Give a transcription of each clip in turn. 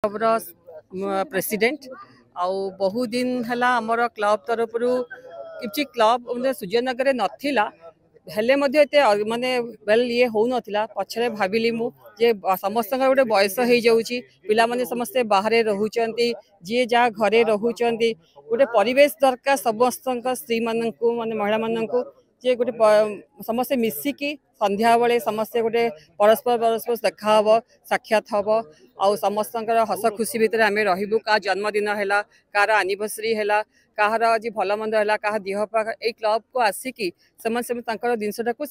President आउ बहुत दिन है आमर क्लब तरफ कि क्लब सूर्यनगर नाला हेले माने वेल ये हो नाला पछरे भाविली मु जे समस्त गोटे बयस हो जाऊँगी पिला माने समस्ते बाहर रोचे जी जहाँ घरे रोचे गोटे परिवेश दरकार समस्त स्त्री मानक माने महिला मानक जे गोटे समस्ते मिसिकी संध्या बेले समस्ते गोटे परस्पर परस्पर देखा हम साक्षात हम आउ समस्त हस खुशी भितर आम रही क्या जन्मदिन है कार एनिवर्सरी है कहार आज भल मंद है क्या देह पा ये क्लब को आसिकी जिनटा को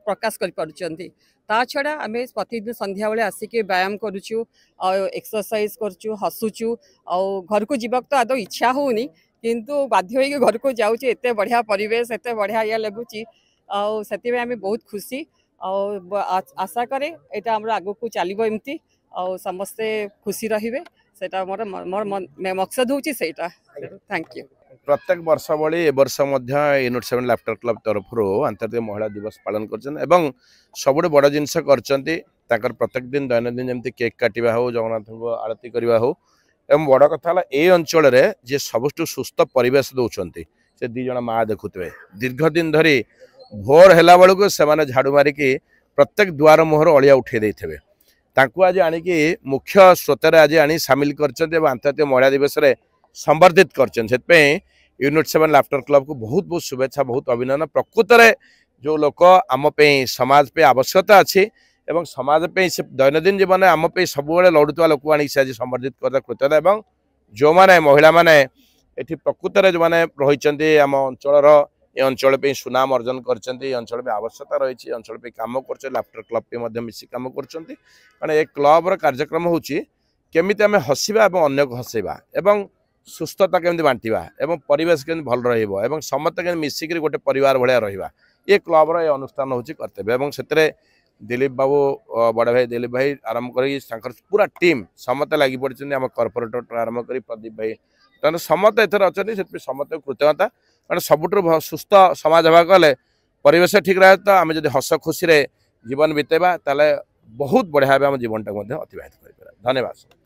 प्रकाश कर छड़ा आम प्रतिदिन संध्या बेले आसिकी व्यायाम करुचु एक्सरसाइज करुचु हसुचु घर को जीवा तो आदौ इच्छा होनी किंतु बाध्य हो घर को जाऊँ एत बढ़िया परिवेश एत बढ़िया या लगुच से आम बहुत खुशी आशा करे यहाँ आम आग को चलो एमती समस्ते खुशी रहिबे सेटा मोर मोर मकसद होची सेटा थैंक यू प्रत्येक वर्ष भली ए वर्ष यूनिट 7 लाफ्टर क्लब तरफ अंतर्राष्ट्रीय महिला दिवस पालन कर सबुठ बड़ जिनस कर प्रत्येक दिन दैनंदिन जमी केक काटा हो जगन्नाथ को आरती करवा हो एवं बड़ कथा ये अंचल जी सबुठ सुस्थ परिवेश दौरान से दी जन माँ देखुए दीर्घ दिन धरी भोर है बेलू से झाड़ू मारिकी प्रत्येक द्वार मुहर अलिया उठे देते आज आणिकी मुख्य स्रोतर आज आनी सामिल कर अंतर्राष्ट्रीय महिला दिवस में संबर्धित कर यूनिट 7 लाफ्टर क्लब को बहुत बहुत शुभेच्छा बहुत अभिनंदन प्रकृत में जो लोक आम समाज पे आवश्यकता अच्छी एवं समाज पे से दैनंदिन जीवन आम पे सब लड़ुवा लोक आनी आज संबर्धित कर कृतज्ञता एवं जो मैंने महिला मैंने ये प्रकृत में जो मैंने रही आम अंचल ये अंचल पे सुनाम अर्जन कर अंचल में आवश्यकता रही अंचल पे कम कर लाफ्टर क्लब पे मिसी कम कर ये क्लब कार्यक्रम होमी आम हसवा और अन्य को हसैबा एवं सुस्थता केमती बांटा एवं परिवेश केमती भल रही समस्त मिसिक गोटे परिवार भाया रहा ये क्लब ये अनुष्ठान हूँ कर्तव्य एवं से दिलीप बाबू बड़ भाई दिलीप भाई आरंभ कर पूरा टीम समस्त लगी पड़े आम कर्पोरेटर आरंभ कर प्रदीप भाई तेना समस्त एथर अच्छा से समस्त कृतज्ञता कारण सबुठ सुस्थ समाज हवा गले परिवेश ठीक रहे तो आम जब हस खुशी जीवन बीतेबा ताले बहुत बढ़िया भाव जीवन टाक अतिबाहित कर धन्यवाद।